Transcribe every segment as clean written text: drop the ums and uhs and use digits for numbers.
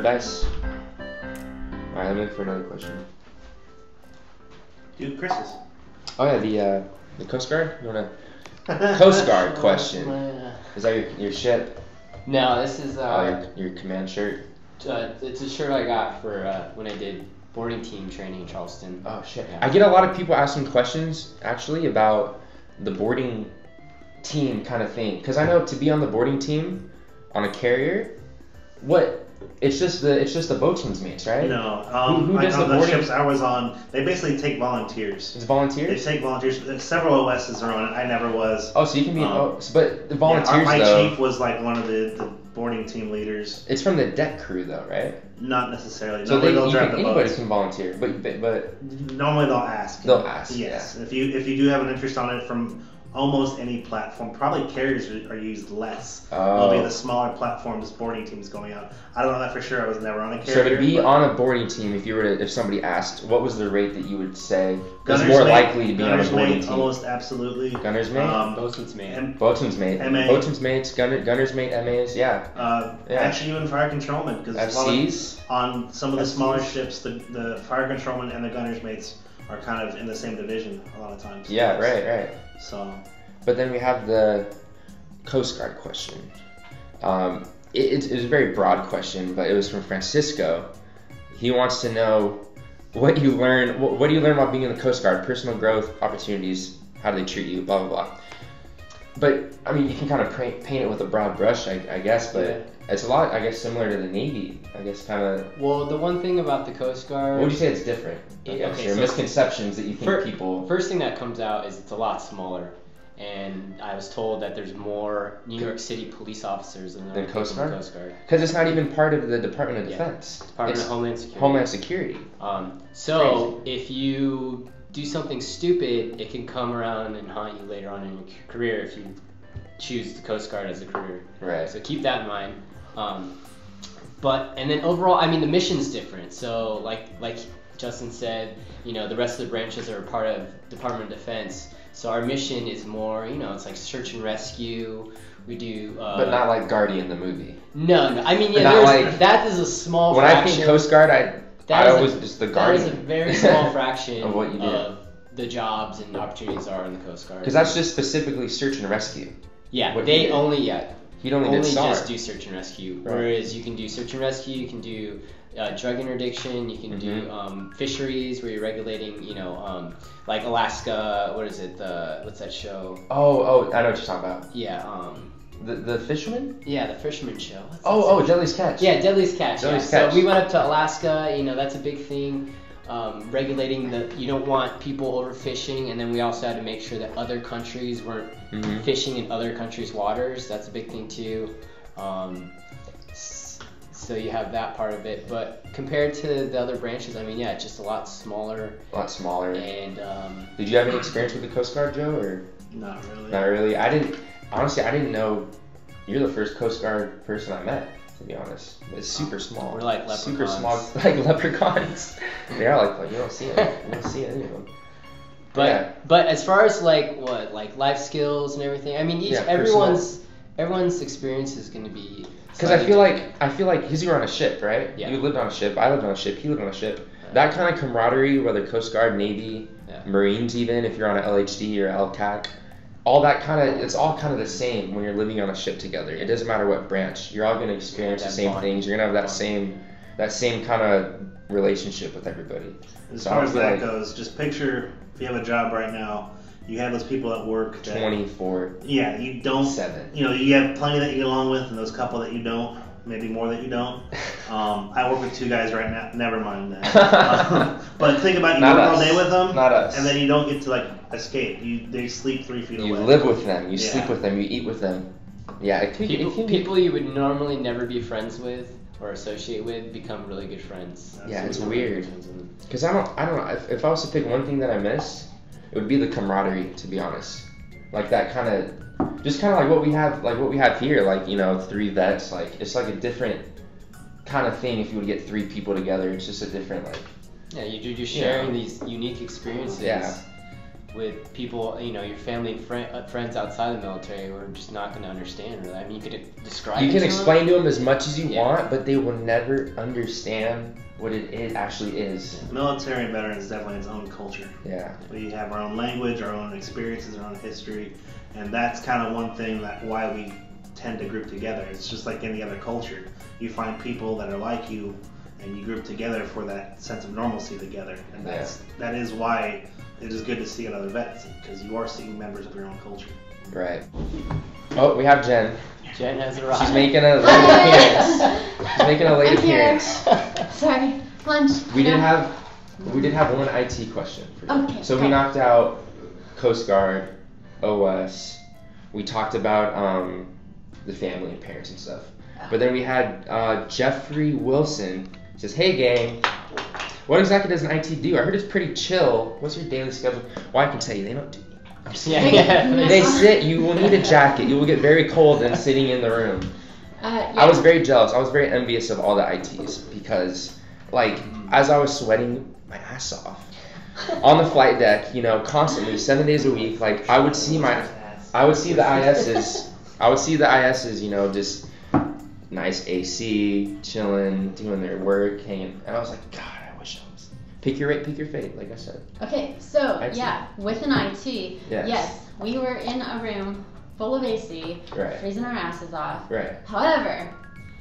No dice? Alright, let me look for another question. Dude, Chris's. Oh yeah, the Coast Guard? You wanna... Coast Guard question. Is that your ship? No, this is your command shirt? it's a shirt I got for when I did boarding team training in Charleston. Oh shit. Yeah. I get a lot of people asking questions actually about the boarding team kind of thing. Because I know to be on the boarding team on a carrier, it's just the boatswain's mates, right? No, who does the the boarding? ships I was on, they basically take volunteers. It's volunteers? They take volunteers. Several OSs are on it. I never was. Oh, so you can be but the volunteers yeah, my though. chief was like one of the boarding team leaders. It's from the deck crew though, right? Not necessarily. So anybody boats. can volunteer, but Normally they'll ask. They'll ask. Yes. Yeah. If you do have an interest on it from almost any platform, probably carriers are used less. Oh. It'll be the smaller platforms, boarding teams going out. I don't know that for sure. I was never on a carrier. So to be on a boarding team, if somebody asked, what was the rate that you would say was Gunner's more mate, likely to be on a Gunner's boarding mate, team? almost absolutely. Gunner's mate? Boatswain's mate. Boatswain's mate. MA. Boatswain's mates, gunner's mate, MAs, yeah. Yeah. Actually, even fire controlman, because FCs? on some of the FCs? smaller ships, the fire controlman and the gunner's mates are kind of in the same division a lot of times. Yeah, right. So. But then we have the Coast Guard question. It was a very broad question, but it was from Francisco. He wants to know what do you learn about being in the Coast Guard, personal growth, opportunities, how do they treat you, blah, blah, blah. But, I mean, you can kind of paint it with a broad brush, I guess, but Yeah. it's a lot, I guess, similar to the Navy, I guess, kind of. Well, the one thing about the Coast Guard... What would you say it's different? I guess, Okay, or so misconceptions that you think people... First thing that comes out is it's a lot smaller. And I was told that there's more New York City police officers than The Coast Guard? Coast Guard. Because it's not even part of the Department of Defense. Department It's of Homeland Security. Homeland Security. So if you do something stupid, it can come around and haunt you later on in your career if you choose the Coast Guard as a career. Right. So keep that in mind. And then overall, I mean, the mission's different. So like Justin said, the rest of the branches are a part of Department of Defense. So our mission is more, it's like search and rescue. We do. But not like Guardian the movie. No. I mean, that is a small when fraction. When I think Coast Guard, I was just the Guardian. That is a very small fraction of what you do. Of the jobs and opportunities are in the Coast Guard. Because that's just specifically search and rescue. Yeah, what they he only did SAR. just do search and rescue. Right. Whereas you can do search and rescue, you can do drug interdiction, you can do fisheries where you're regulating, like Alaska. What is it? What's that show? Oh, I know what you're talking about. Yeah. The fisherman? Yeah, the fisherman show. Deadliest Catch. Yeah, Deadliest Catch. Catch. So we went up to Alaska. That's a big thing. Regulating you don't want people overfishing, and then we also had to make sure that other countries weren't fishing in other countries' waters. That's a big thing too. So you have that part of it, but compared to the other branches, I mean, yeah, it's just a lot smaller. A lot smaller. And did you have any experience with the Coast Guard, Joe, or? Not really. Not really. I didn't know. You're the first Coast Guard person I met, to be honest. It's super small. We're like leprechauns. Super small, like leprechauns. They are like you don't see it. You don't see any of them. But as far as like life skills and everything, I mean, everyone's experience is going to be. Because I feel like because you were on a ship, right? Yeah. You lived on a ship. I lived on a ship. He lived on a ship. That kind of camaraderie, whether Coast Guard, Navy, Marines, even if you're on an LHD or LCAC, all that it's all kind of the same when you're living on a ship together. It doesn't matter what branch. You're all going to experience the same things. You're going to have that same kind of relationship with everybody. As far as that goes, just picture if you have a job right now. You have those people at work that 24. Yeah, you don't. 7. You have plenty that you get along with, and those couple that you don't. Maybe more that you don't. I work with 2 guys right now. Never mind that. But think about you work all day with them, not us, and then you don't get to escape. They sleep 3 feet away. You live with them. You sleep with them. You eat with them. Yeah, people you would normally never be friends with or associate with become really good friends. Yeah, it's weird. Because I don't know. If I was to pick one thing that I miss, it would be the camaraderie, to be honest. Like that kind of, just kind of like what we have here. 3 vets. It's like a different kind of thing. If you would get 3 people together, it's just a different Yeah, you're just sharing these unique experiences. Yeah. with people, your family and friends outside the military who are just not going to understand, really. I mean, you could describe You can it explain to them as much as you want, but they will never understand what it actually is. Military veterans definitely its own culture. Yeah. We have our own language, our own experiences, our own history, and that's kind of one thing that why we tend to group together. It's just like any other culture. You find people that are like you, and you group together for that sense of normalcy together, and that is why it is good to see another vet, because you are seeing members of your own culture. Right. Oh, we have Jen. Jen has arrived. She's making a late appearance. She's making a late appearance. Sorry, lunch. We did have one IT question for you. Okay. So we knocked out Coast Guard, OS. We talked about the family and parents and stuff. But then we had Jeffrey Wilson says, "Hey gang, what exactly does an IT do? I heard it's pretty chill. What's your daily schedule?" Well, I can tell you, they don't do. I'm just kidding. They sit. You will need a jacket. You will get very cold and sitting in the room. Yeah. I was very jealous. I was very envious of all the ITs because, as I was sweating my ass off on the flight deck, constantly, 7 days a week, I would see the ISs. I would see the ISs, just nice AC, chilling, doing their work, hanging, and I was like, God, I wish I was. Pick your fate, like I said. Okay, so IT. with an IT, yes, we were in a room full of AC, right, freezing our asses off. Right. However,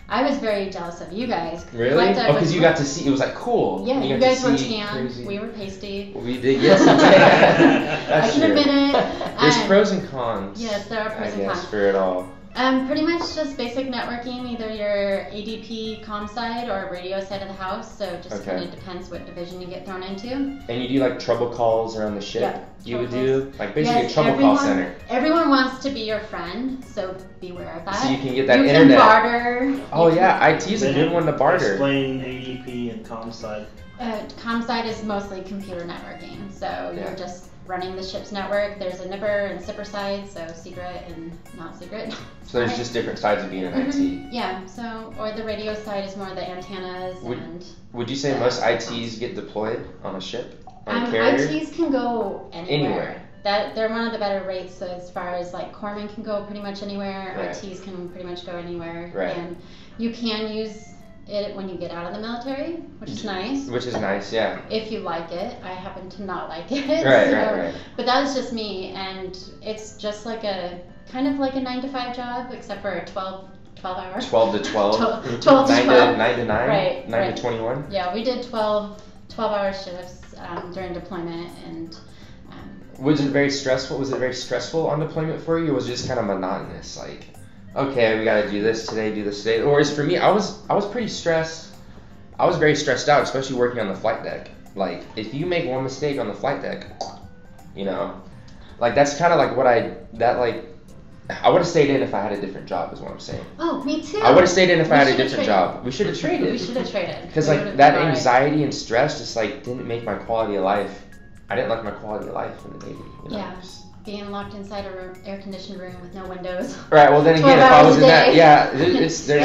I was very jealous of you guys. Really? Oh, because you got to see. It was cool. Yeah, you guys were tan. Crazy. We were pasty. We did. Yes, we did. That's I can true. admit it. There's pros and cons. Yes, there are pros and cons. For it all. Pretty much just basic networking, either your ADP comm side or radio side of the house. So it just kind of depends what division you get thrown into. And you do trouble calls around the ship? Yep. You would do basically a trouble call center. Everyone wants to be your friend, so beware of that. So you can get that you internet. You can barter. Oh yeah, IT is a good one to barter. Explain ADP and comm side. Comm side is mostly computer networking, so you're just running the ship's network. There's a nipper and sipper side, so secret and not secret. So there's just different sides of being an IT. Yeah, or the radio side is more the antennas Would you say most ITs get deployed on a ship? On a carrier? ITs can go anywhere. They're one of the better rates, so as far as corpsmen can go pretty much anywhere, ITs can pretty much go anywhere. Right. And you can use it when you get out of the military, which is nice. Which is nice, yeah. If you like it. I happen to not like it. Right. But that is just me, and it's just kind of like a 9 to 5 job, except for 12 hours. 12 to 12. 12 to 12. 9 to 9. Right. 9 to 21. Yeah, we did 12-hour shifts during deployment, and. Was it very stressful? Was it very stressful on deployment for you, or was it just kind of monotonous? Okay, we gotta do this today. Or as for me, I was pretty stressed. I was very stressed out, especially working on the flight deck. If you make one mistake on the flight deck, that's kind of I would have stayed in if I had a different job, is what I'm saying. Oh, me too. I would have stayed in if I had a different job. We should have traded. We should have traded. Because that anxiety and stress just didn't make my quality of life. I didn't like my quality of life in the Navy. Yeah. Being locked inside a air-conditioned room with no windows. Right. Well, then again, if I was in that, I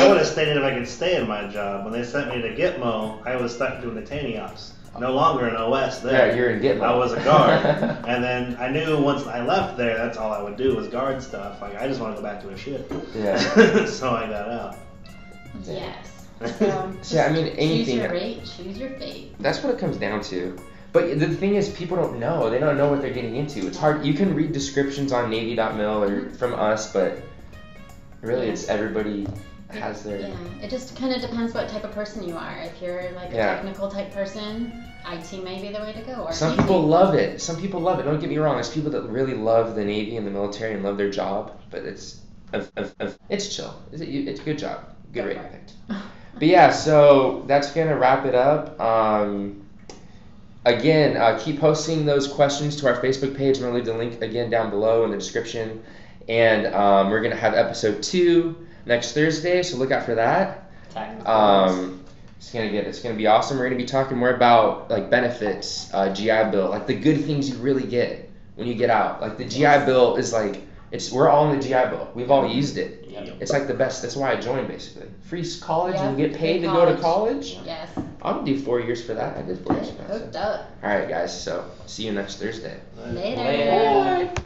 would have stayed in if I could stay in my job. When they sent me to Gitmo, I was stuck doing the tanny ops. No longer an OS there. Yeah, you're in Gitmo. I was a guard, and then I knew once I left there, that's all I would do was guard stuff. I just want to go back to a ship. Yeah. So I got out. Yes. So anything. Choose your rate, choose your fate. That's what it comes down to. But the thing is, people don't know. They don't know what they're getting into. It's hard. You can read descriptions on Navy.mil or from us, but really, it's everybody has their. Yeah, it just kind of depends what type of person you are. If you're a technical type person, IT may be the way to go. Or Some people love it. Don't get me wrong. There's people that really love the Navy and the military and love their job, but it's chill. It's a good job. Good rate picked. But yeah, so that's gonna wrap it up. Again, keep posting those questions to our Facebook page. I'm going to leave the link again down below in the description. And we're going to have episode 2 next Thursday, so look out for that. It's going to be awesome. We're going to be talking more about benefits, GI Bill, the good things you really get when you get out. The GI Bill is we're all in the GI Bill. We've all used it. Yep. It's the best. That's why I joined, basically. Free college and you get paid to go to college. Yes. I'll do 4 years for that. I did 4 years for that. Hooked up. All right, guys. So see you next Thursday. Later. Later. Bye.